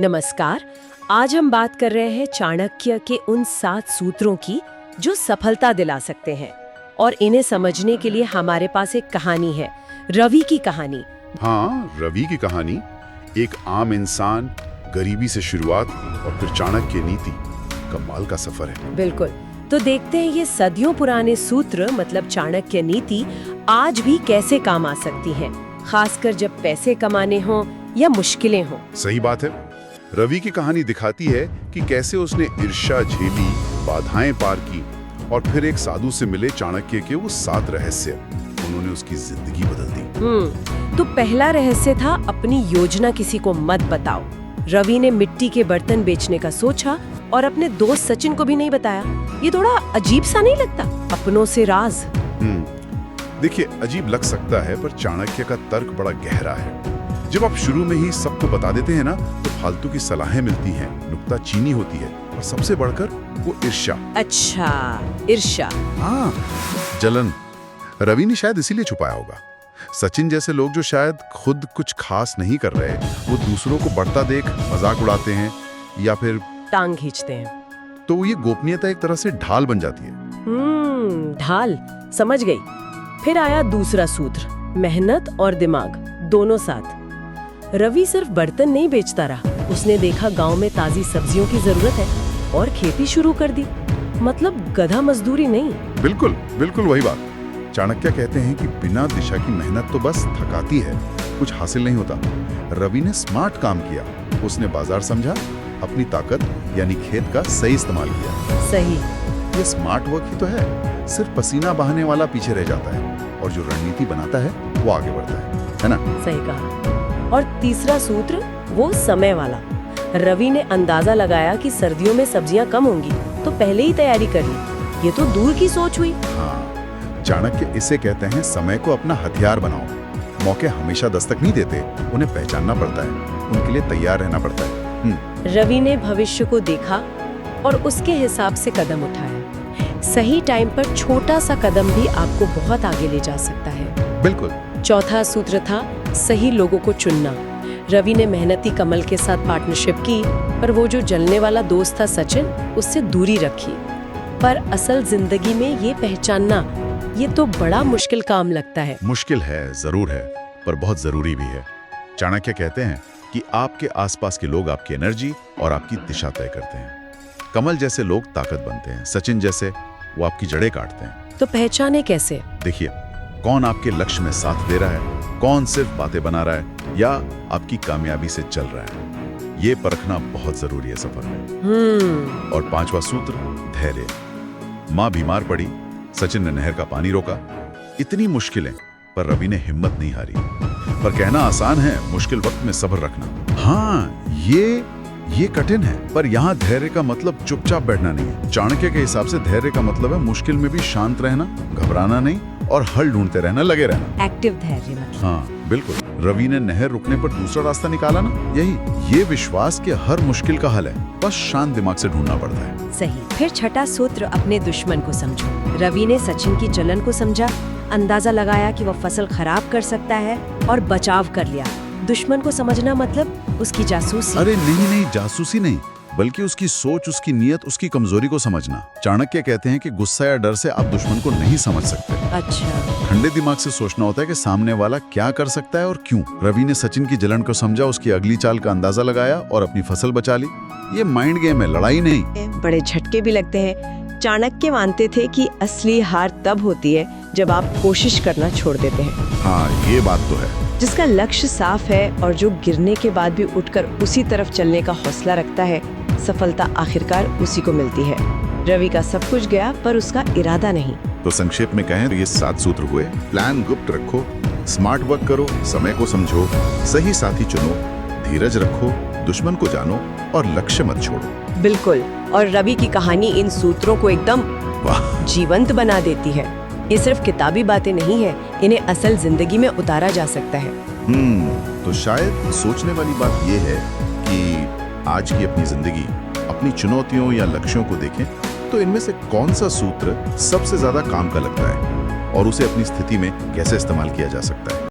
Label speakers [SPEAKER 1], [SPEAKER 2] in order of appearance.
[SPEAKER 1] नमस्कार। आज हम बात कर रहे हैं चाणक्य के उन 7 सूत्रों की जो सफलता दिला सकते हैं। और इन्हें समझने के लिए हमारे पास एक कहानी है, रवि की कहानी।
[SPEAKER 2] हाँ, रवि की कहानी। एक आम इंसान, गरीबी से शुरुआत और फिर चाणक्य नीति। कमाल का सफर है।
[SPEAKER 1] बिल्कुल। तो देखते हैं ये सदियों पुराने सूत्र मतलब चाणक्य नीति आज भी कैसे काम आ सकती हैं, खासकर जब पैसे कमाने हों या मुश्किलें हों।
[SPEAKER 2] सही बात है। रवि की कहानी दिखाती है कि कैसे उसने ईर्ष्या झेली, बाधाएं पार की और फिर एक साधु से मिले चाणक्य के वो 7 रहस्य। उन्होंने उसकी जिंदगी बदल दी।
[SPEAKER 1] तो पहला रहस्य था अपनी योजना किसी को मत बताओ। रवि ने मिट्टी के बर्तन बेचने का सोचा और अपने दोस्त सचिन को भी नहीं बताया। ये थोड़ा अजीब सा नहीं लगता? अपनों से राज।
[SPEAKER 2] देखिए, अजीब लग सकता है पर चाणक्य का तर्क बड़ा गहरा है। जब आप शुरू में ही सबको बता देते हैं ना, तो फालतू की सलाहें मिलती हैं, नुक्ताचीनी होती है और सबसे बढ़कर वो ईर्ष्या।
[SPEAKER 1] अच्छा, ईर्ष्या।
[SPEAKER 2] हाँ, जलन। रवि ने शायद इसीलिए छुपाया होगा। सचिन जैसे लोग जो शायद खुद कुछ खास नहीं कर रहे, वो दूसरों को बढ़ता देख मजाक उड़ाते हैं या फिर
[SPEAKER 1] टांग खींचते हैं।
[SPEAKER 2] तो ये गोपनीयता एक तरह से ढाल बन जाती है।
[SPEAKER 1] ढाल, समझ गई। फिर आया दूसरा सूत्र, मेहनत और दिमाग दोनों साथ। रवि सिर्फ बर्तन नहीं बेचता रहा, उसने देखा गांव में ताजी सब्जियों की जरूरत है और खेती शुरू कर दी। मतलब गधा मजदूरी नहीं।
[SPEAKER 2] बिल्कुल बिल्कुल वही बात। चाणक्य कहते हैं कि बिना दिशा की मेहनत तो बस थकाती है, कुछ हासिल नहीं होता। रवि ने स्मार्ट काम किया। उसने बाजार समझा, अपनी ताकत यानी खेत का सही इस्तेमाल किया।
[SPEAKER 1] सही।
[SPEAKER 2] ये स्मार्ट वर्क ही तो है। सिर्फ पसीना बहाने वाला पीछे रह जाता है और जो रणनीति बनाता है वो आगे बढ़ता है ना? सही
[SPEAKER 1] कहा। और तीसरा सूत्र, वो समय वाला। रवि ने अंदाजा लगाया कि सर्दियों में सब्जियां कम होंगी, तो पहले ही तैयारी कर ली। ये तो दूर की सोच हुई।
[SPEAKER 2] हाँ, चाणक्य इसे कहते हैं समय को अपना हथियार बनाओ। मौके हमेशा दस्तक नहीं देते, उन्हें पहचानना पड़ता है, उनके लिए तैयार रहना पड़ता है।
[SPEAKER 1] रवि ने भविष्य को देखा और उसके हिसाब से कदम उठाया। सही टाइम पर छोटा सा कदम भी आपको बहुत आगे ले जा सकता है।
[SPEAKER 2] बिल्कुल।
[SPEAKER 1] चौथा सूत्र था सही लोगों को चुनना। रवि ने मेहनती कमल के साथ पार्टनरशिप की, पर वो जो जलने वाला दोस्त था सचिन, उससे दूरी रखी। पर असल जिंदगी में ये पहचानना, ये तो बड़ा मुश्किल काम लगता है।
[SPEAKER 2] मुश्किल है, जरूर है, पर बहुत जरूरी भी है। चाणक्य कहते हैं कि आपके आसपास के लोग आपकी एनर्जी और आपकी दिशा तय करते हैं। कमल जैसे लोग ताकत बनते हैं, सचिन जैसे वो आपकी जड़ें काटते हैं।
[SPEAKER 1] तो पहचाने कैसे?
[SPEAKER 2] देखिए, कौन आपके लक्ष्य में साथ दे रहा है, कौन सिर्फ बातें बना रहा है या आपकी कामयाबी से चल रहा है, ये परखना बहुत जरूरी है सफर में। और 5वां सूत्र, धैर्य। माँ बीमार पड़ी, सचिन ने नहर का पानी रोका। इतनी मुश्किलें, पर रवि ने हिम्मत नहीं हारी। पर कहना आसान है, मुश्किल वक्त में सब्र रखना। हाँ, ये कठिन है, पर यहाँ धैर्य का मतलब चुपचाप बैठना नहीं है। चाणक्य के हिसाब से धैर्य का मतलब है मुश्किल में भी शांत रहना, घबराना नहीं और हल ढूंढते रहना, लगे रहना।
[SPEAKER 1] एक्टिव धैर्य मतलब।
[SPEAKER 2] हाँ बिल्कुल। रवि ने नहर रुकने पर दूसरा रास्ता निकाला ना, ये विश्वास के हर मुश्किल का हल है, बस शांत दिमाग से ढूंढना पड़ता है।
[SPEAKER 1] सही। फिर छठा सूत्र, अपने दुश्मन को समझो। रवि ने सचिन की जलन को समझा, अंदाजा लगाया कि वह फसल खराब कर सकता है और बचाव कर लिया। दुश्मन को समझना मतलब उसकी जासूसी।
[SPEAKER 2] अरे नहीं, जासूसी नहीं, बल्कि उसकी सोच, उसकी नीयत, उसकी कमजोरी को समझना। चाणक्य कहते हैं कि गुस्सा या डर से आप दुश्मन को नहीं समझ सकते।
[SPEAKER 1] अच्छा।
[SPEAKER 2] ठंडे दिमाग से सोचना होता है कि सामने वाला क्या कर सकता है और क्यों। रवि ने सचिन की जलन को समझा, उसकी अगली चाल का अंदाजा लगाया और अपनी फसल बचा ली। ये माइंड गेम है, लड़ाई नहीं।
[SPEAKER 1] बड़े झटके भी लगते हैं। चाणक्य मानते थे कि असली हार तब होती है जब आप कोशिश करना छोड़ देते हैं।
[SPEAKER 2] हाँ, ये बात तो है।
[SPEAKER 1] जिसका लक्ष्य साफ है और जो गिरने के बाद भी उठकर उसी तरफ चलने का हौसला रखता है, सफलता आखिरकार उसी को मिलती है। रवि का सब कुछ गया, पर उसका इरादा नहीं।
[SPEAKER 2] तो संक्षेप में कहें तो ये 7 सूत्र हुए। प्लान गुप्त रखो, स्मार्ट वर्क करो, समय को समझो, सही साथी चुनो, धीरज रखो, दुश्मन को जानो और लक्ष्य मत छोड़ो।
[SPEAKER 1] बिल्कुल। और रवि की कहानी इन सूत्रों को एकदम जीवंत बना देती है। ये सिर्फ किताबी बातें नहीं है, इन्हें असल जिंदगी में उतारा जा सकता है।
[SPEAKER 2] तो शायद सोचने वाली बात ये है कि आज की अपनी जिंदगी, अपनी चुनौतियों या लक्ष्यों को देखें तो इनमें से कौन सा सूत्र सबसे ज्यादा काम का लगता है और उसे अपनी स्थिति में कैसे इस्तेमाल किया जा सकता है।